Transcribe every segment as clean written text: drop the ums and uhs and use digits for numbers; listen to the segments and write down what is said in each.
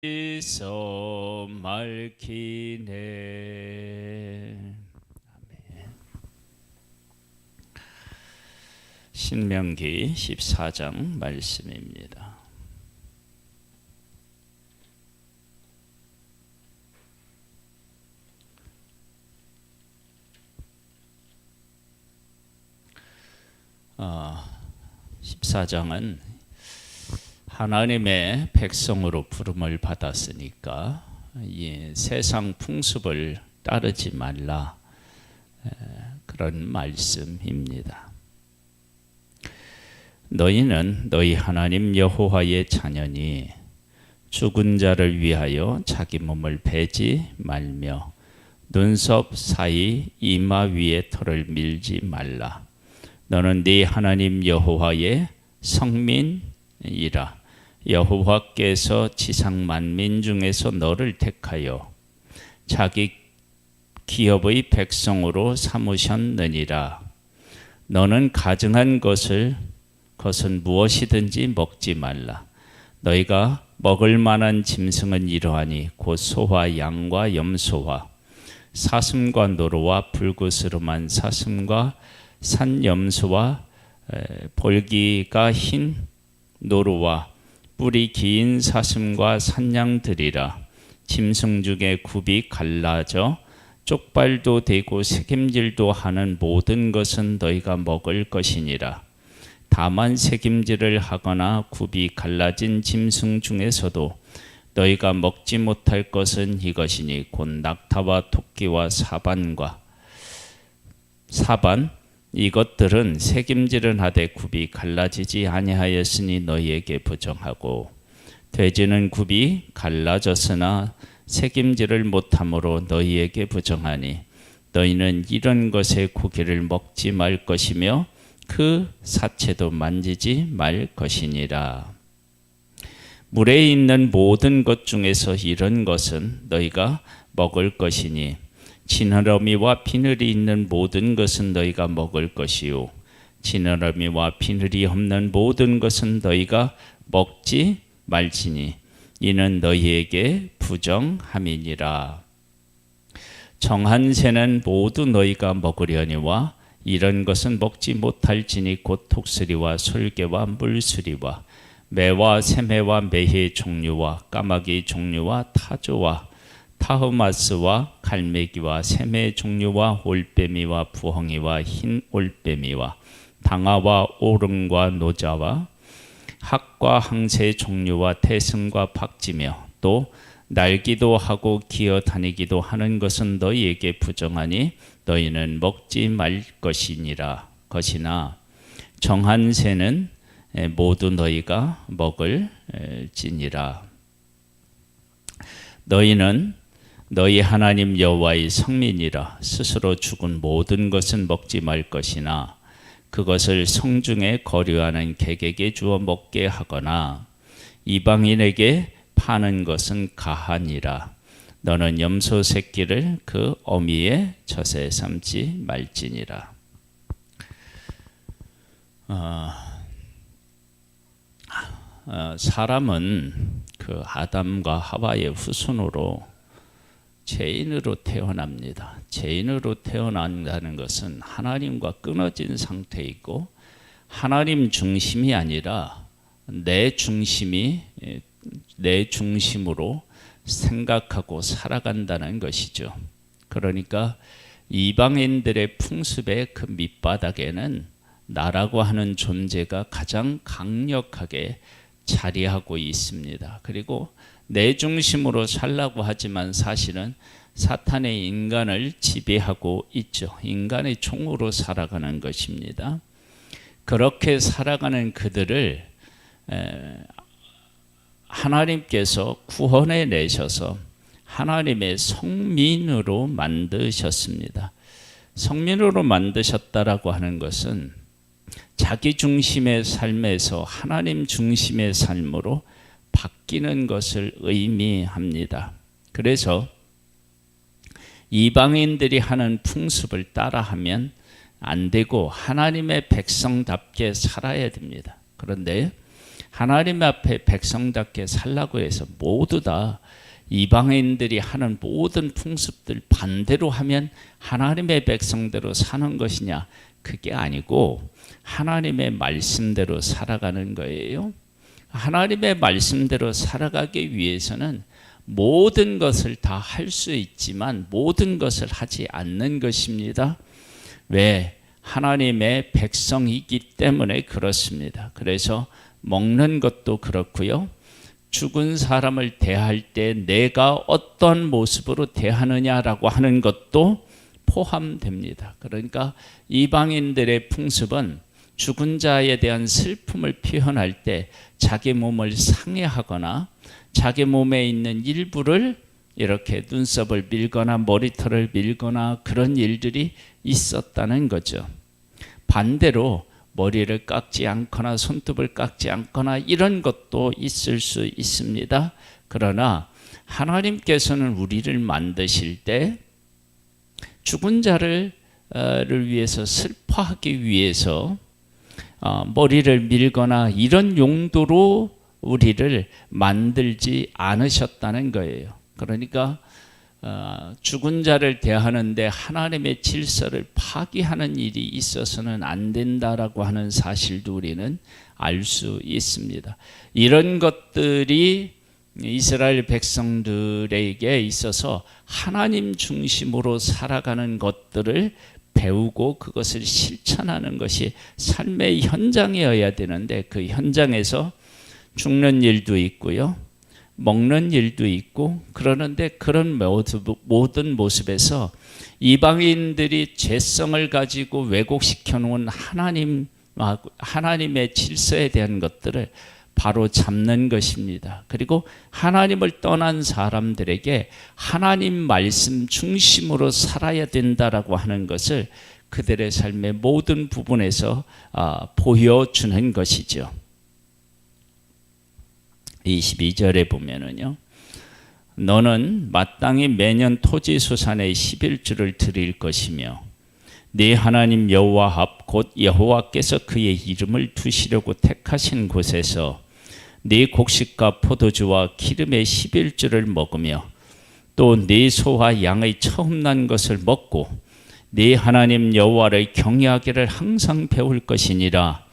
이서 말키네. 아멘. 신명기 14장 말씀입니다. 어, 14장은 하나님의 백성으로 부름을 받았으니까 이 세상 풍습을 따르지 말라, 그런 말씀입니다. 너희는 너희 하나님 여호와의 자녀니 죽은 자를 위하여 자기 몸을 베지 말며 눈썹 사이 이마 위에 털을 밀지 말라. 너는 네 하나님 여호와의 성민이라. 여호와께서 지상 만민 중에서 너를 택하여 자기 기업의 백성으로 삼으셨느니라. 너는 가증한 것은 무엇이든지 먹지 말라. 너희가 먹을 만한 짐승은 이러하니 곧 소와 양과 염소와 사슴과 노루와 불구스름한 사슴과 산염소와 볼기가 흰 노루와 뿔이 긴 사슴과 산양들이라. 짐승 중에 굽이 갈라져 쪽발도 되고 새김질도 하는 모든 것은 너희가 먹을 것이니라. 다만 새김질을 하거나 굽이 갈라진 짐승 중에서도 너희가 먹지 못할 것은 이것이니 곧 낙타와 토끼와 사반 이것들은 새김질은 하되 굽이 갈라지지 아니하였으니 너희에게 부정하고, 돼지는 굽이 갈라졌으나 새김질을 못함으로 너희에게 부정하니 너희는 이런 것의 고기를 먹지 말 것이며 그 사체도 만지지 말 것이니라. 물에 있는 모든 것 중에서 이런 것은 너희가 먹을 것이니 지느러미와 비늘이 있는 모든 것은 너희가 먹을 것이요 지느러미와 비늘이 없는 모든 것은 너희가 먹지 말지니 이는 너희에게 부정함이니라. 정한 새는 모두 너희가 먹으려니와 이런 것은 먹지 못할지니 곧 독수리와 솔개와 물수리와 매와 새매와 매의 종류와 까마귀 종류와 타조와 타흐마스와 갈매기와 새매 종류와 올빼미와 부엉이와 흰 올빼미와 당아와 오름과 노자와 학과 항새 종류와 태승과 박쥐며 또 날기도 하고 기어다니기도 하는 것은 너희에게 부정하니 너희는 먹지 말 것이니라. 것이나 정한 새는 모두 너희가 먹을지니라. 너희는 너희 하나님 여호와의 성민이라. 스스로 죽은 모든 것은 먹지 말 것이나 그것을 성중에 거류하는 객에게 주어 먹게 하거나 이방인에게 파는 것은 가하니라. 너는 염소 새끼를 그 어미의 젖에 삼지 말지니라. 사람은 그 아담과 하와의 후손으로 죄인으로 태어납니다. 죄인으로 태어난다는 것은 하나님과 끊어진 상태이고 하나님 중심이 아니라 내 중심으로 생각하고 살아간다는 것이죠. 그러니까 이방인들의 풍습의 그 밑바닥에는 나라고 하는 존재가 가장 강력하게 자리하고 있습니다. 그리고 내 중심으로 살라고 하지만 사실은 사탄의 인간을 지배하고 있죠. 인간의 종으로 살아가는 것입니다. 그렇게 살아가는 그들을 하나님께서 구원해 내셔서 하나님의 성민으로 만드셨습니다. 성민으로 만드셨다라고 하는 것은 자기 중심의 삶에서 하나님 중심의 삶으로 바뀌는 것을 의미합니다. 그래서 이방인들이 하는 풍습을 따라하면 안 되고 하나님의 백성답게 살아야 됩니다. 그런데 하나님 앞에 백성답게 살라고 해서 모두 다 이방인들이 하는 모든 풍습들 반대로 하면 하나님의 백성대로 사는 것이냐? 그게 아니고 하나님의 말씀대로 살아가는 거예요. 하나님의 말씀대로 살아가기 위해서는 모든 것을 다 할 수 있지만 모든 것을 하지 않는 것입니다. 왜? 하나님의 백성이기 때문에 그렇습니다. 그래서 먹는 것도 그렇고요. 죽은 사람을 대할 때 내가 어떤 모습으로 대하느냐라고 하는 것도 포함됩니다. 그러니까 이방인들의 풍습은 죽은 자에 대한 슬픔을 표현할 때 자기 몸을 상해하거나 자기 몸에 있는 일부를 이렇게 눈썹을 밀거나 머리털을 밀거나 그런 일들이 있었다는 거죠. 반대로 머리를 깎지 않거나 손톱을 깎지 않거나 이런 것도 있을 수 있습니다. 그러나 하나님께서는 우리를 만드실 때 죽은 자를 위해서 슬퍼하기 위해서 머리를 밀거나 이런 용도로 우리를 만들지 않으셨다는 거예요. 그러니까 죽은 자를 대하는데 하나님의 질서를 파기하는 일이 있어서는 안 된다라고 하는 사실도 우리는 알 수 있습니다. 이런 것들이 이스라엘 백성들에게 있어서 하나님 중심으로 살아가는 것들을 배우고 그것을 실천하는 것이 삶의 현장이어야 되는데 그 현장에서 죽는 일도 있고요. 먹는 일도 있고 그러는데 그런 모든 모습에서 이방인들이 죄성을 가지고 왜곡시켜 놓은 하나님의 질서에 대한 것들을 바로 잡는 것입니다. 그리고 하나님을 떠난 사람들에게 하나님 말씀 중심으로 살아야 된다라고 하는 것을 그들의 삶의 모든 부분에서 보여주는 것이죠. 22절에 보면은요. 너는 마땅히 매년 토지소산의 11주를 드릴 것이며 네 하나님 여호와 앞 곧 여호와께서 그의 이름을 두시려고 택하신 곳에서 네 곡식과 포도주와 기름의 11주를 먹으며 또 네 소와 양의 처음 난 것을 먹고 네 하나님 여호와를 경외하기를 항상 배울 것이니라.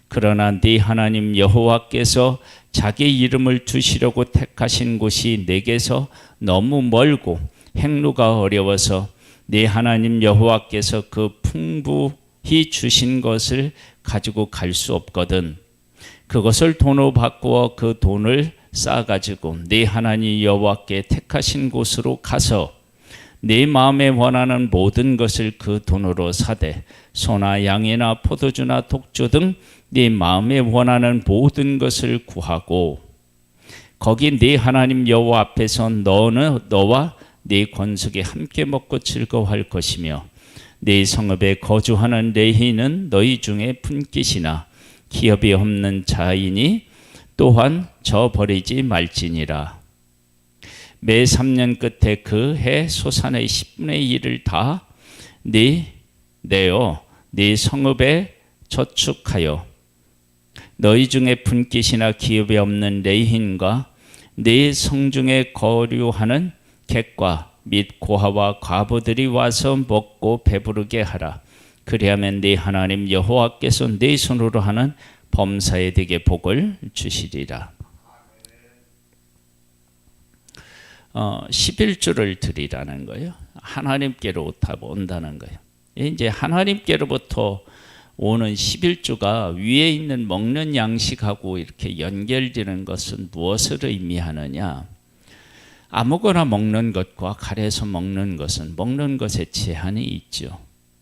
그러나 네 하나님 여호와께서 자기 이름을 두시려고 택하신 곳이 내게서 너무 멀고 행루가 어려워서 네 하나님 여호와께서 그 풍부히 주신 것을 가지고 갈 수 없거든. 그것을 돈으로 바꾸어 그 돈을 쌓아가지고 네 하나님 여호와께 택하신 곳으로 가서 네 마음에 원하는 모든 것을 그 돈으로 사되 소나 양이나 포도주나 독주 등 네 마음에 원하는 모든 것을 구하고 거기 네 하나님 여호와 앞에서 너와 네 권속이 함께 먹고 즐거워할 것이며 네 성읍에 거주하는 레위인은 너희 중에 분깃이나 기업이 없는 자이니 또한 저버리지 말지니라. 매 3년 끝에 그 해 소산의 10분의 1을 다 내어 네 성읍에 저축하여 너희 중에 분깃이나 기업이 없는 레위인과 네 성중에 거류하는 객과 및 고아와 과부들이 와서 먹고 배부르게 하라. 그리하면 네 하나님 여호와께서 네 손으로 하는 범사에 되게 복을 주시리라. 11주를 드리라는 거예요. 하나님께로 온다는 거예요. 이제 하나님께로부터 오는 11주가 위에 있는 먹는 양식하고 이렇게 연결되는 것은 무엇을 의미하느냐? 아무거나 먹는 것과 가려서 먹는 것은 먹는 것에 제한이 있죠.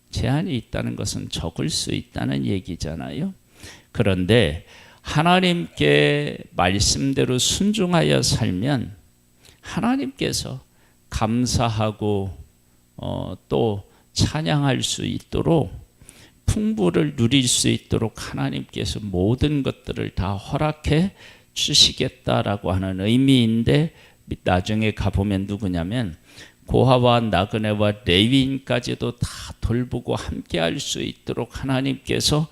제한이 있다는 것은 적을 수 있다는 얘기잖아요. 그런데 하나님께 말씀대로 순종하여 살면 하나님께서 감사하고 또 찬양할 수 있도록 풍부를 누릴 수 있도록 하나님께서 모든 것들을 다 허락해 주시겠다라고 하는 의미인데 나중에 가보면 누구냐면 고아와 나그네와 레위인까지도 다 돌보고 함께 할 수 있도록 하나님께서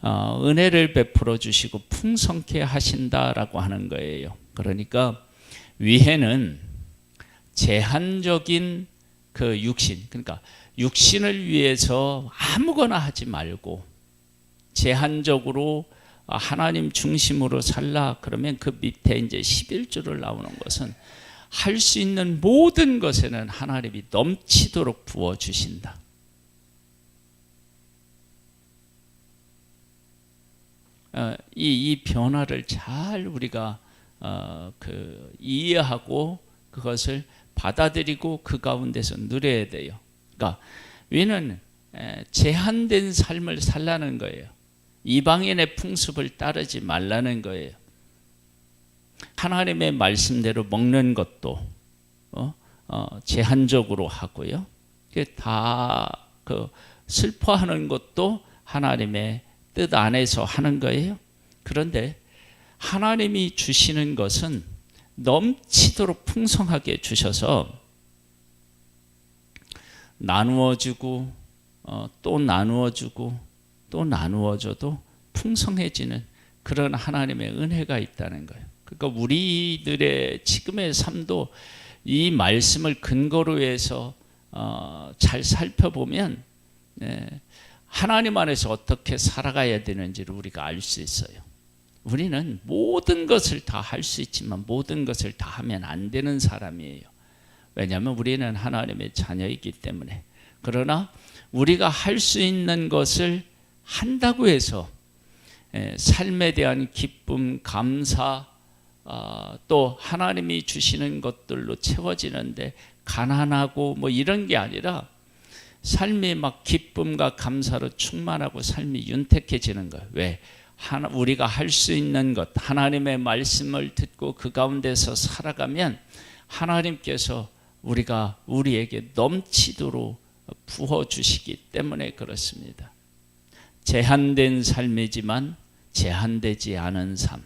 은혜를 베풀어 주시고 풍성케 하신다라고 하는 거예요. 그러니까 위해는 제한적인 그 육신, 그러니까 육신을 위해서 아무거나 하지 말고 제한적으로 하나님 중심으로 살라 그러면 그 밑에 이제 11조를 나오는 것은 할 수 있는 모든 것에는 하나님이 넘치도록 부어주신다. 이 변화를 잘 우리가 이해하고 그것을 받아들이고 그 가운데서 누려야 돼요. 그러니까 우리는 제한된 삶을 살라는 거예요. 이방인의 풍습을 따르지 말라는 거예요. 하나님의 말씀대로 먹는 것도 제한적으로 하고요. 다 슬퍼하는 것도 하나님의 뜻 안에서 하는 거예요. 그런데 하나님이 주시는 것은 넘치도록 풍성하게 주셔서 나누어주고 또 나누어주고 또 나누어줘도 풍성해지는 그런 하나님의 은혜가 있다는 거예요. 그러니까 우리들의 지금의 삶도 이 말씀을 근거로 해서 잘 살펴보면 하나님 안에서 어떻게 살아가야 되는지를 우리가 알 수 있어요. 우리는 모든 것을 다 할 수 있지만 모든 것을 다 하면 안 되는 사람이에요. 왜냐하면 우리는 하나님의 자녀이기 때문에. 그러나 우리가 할 수 있는 것을 한다고 해서 삶에 대한 기쁨, 감사, 또 하나님이 주시는 것들로 채워지는데 가난하고 뭐 이런 게 아니라 삶이 막 기쁨과 감사로 충만하고 삶이 윤택해지는 거예요. 왜? 우리가 할 수 있는 것, 하나님의 말씀을 듣고 그 가운데서 살아가면 하나님께서 우리에게 넘치도록 부어주시기 때문에 그렇습니다. 제한된 삶이지만 제한되지 않은 삶.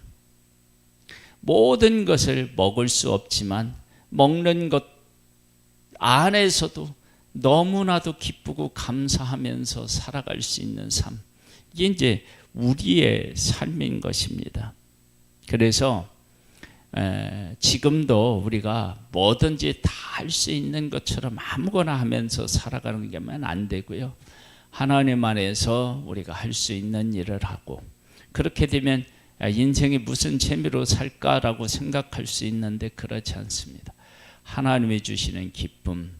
모든 것을 먹을 수 없지만 먹는 것 안에서도 너무나도 기쁘고 감사하면서 살아갈 수 있는 삶. 이게 이제 우리의 삶인 것입니다. 그래서 지금도 우리가 뭐든지 다 할 수 있는 것처럼 아무거나 하면서 살아가는 게만 안 되고요. 하나님 안에서 우리가 할 수 있는 일을 하고 그렇게 되면 인생이 무슨 재미로 살까라고 생각할 수 있는데 그렇지 않습니다. 하나님이 주시는 기쁨,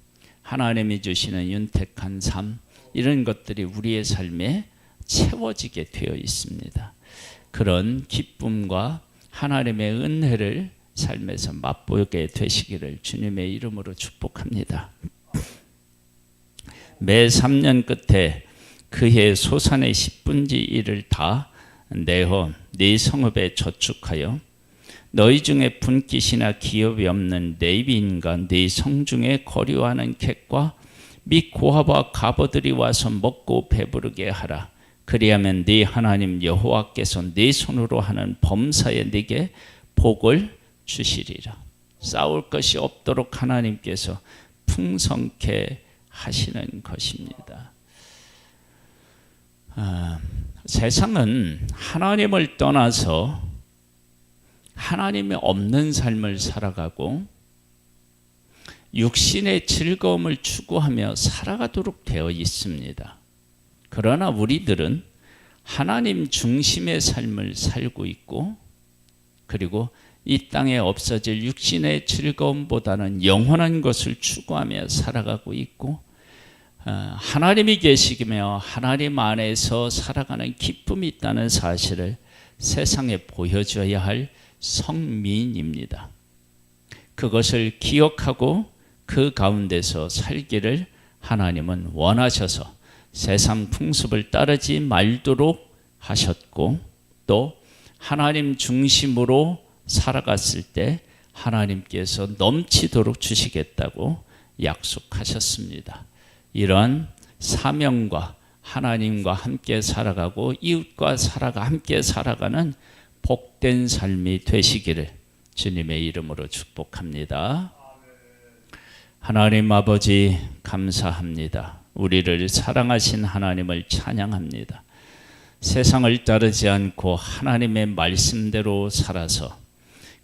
하나님이 주시는 윤택한 삶 이런 것들이 우리의 삶에 채워지게 되어 있습니다. 그런 기쁨과 하나님의 은혜를 삶에서 맛보게 되시기를 주님의 이름으로 축복합니다. 매 3년 끝에 그해 소산의 10분지 1을 다 내어 네 성읍에 저축하여 너희 중에 분깃이나 기업이 없는 레위인과 네 성 중에 거류하는 객과 및 고아와 가버들이 와서 먹고 배부르게 하라. 그리하면 네 하나님 여호와께서 네 손으로 하는 범사에 네게 복을 주시리라. 싸울 것이 없도록 하나님께서 풍성케 하시는 것입니다. 세상은 하나님을 떠나서 하나님이 없는 삶을 살아가고 육신의 즐거움을 추구하며 살아가도록 되어 있습니다. 그러나 우리들은 하나님 중심의 삶을 살고 있고 그리고 이 땅에 없어질 육신의 즐거움보다는 영원한 것을 추구하며 살아가고 있고 하나님이 계시며 하나님 안에서 살아가는 기쁨이 있다는 사실을 세상에 보여줘야 할 성민입니다. 그것을 기억하고 그 가운데서 살기를 하나님은 원하셔서 세상 풍습을 따르지 말도록 하셨고 또 하나님 중심으로 살아갔을 때 하나님께서 넘치도록 주시겠다고 약속하셨습니다. 이러한 사명과 하나님과 함께 살아가고 이웃과 함께 살아가는 복된 삶이 되시기를 주님의 이름으로 축복합니다. 하나님 아버지 감사합니다. 우리를 사랑하신 하나님을 찬양합니다. 세상을 따르지 않고 하나님의 말씀대로 살아서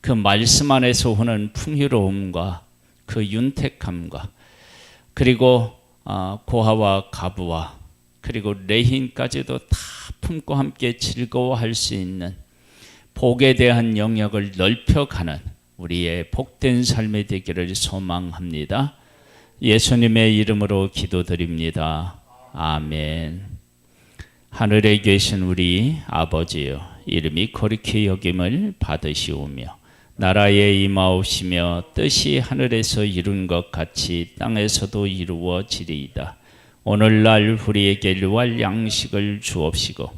그 말씀 안에서 오는 풍요로움과 그 윤택함과 그리고 고아와 가부와 그리고 레인까지도 다 품고 함께 즐거워할 수 있는 복에 대한 영역을 넓혀가는 우리의 복된 삶이 되기를 소망합니다. 예수님의 이름으로 기도드립니다. 아멘. 하늘에 계신 우리 아버지여, 이름이 거룩히 여김을 받으시오며 나라에 임하옵시며 뜻이 하늘에서 이룬 것 같이 땅에서도 이루어지리이다. 오늘날 우리에게 일용할 양식을 주옵시고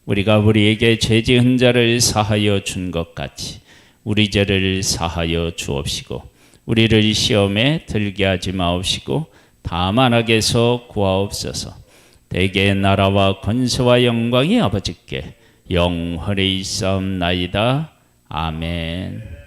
우리가 우리에게 죄 지은 자를 사하여 준 것 같이 우리 죄를 사하여 주옵시고 우리를 시험에 들게 하지 마옵시고 다만 악에서 구하옵소서. 대개 나라와 권세와 영광이 아버지께 영원히 있사옵나이다. 아멘.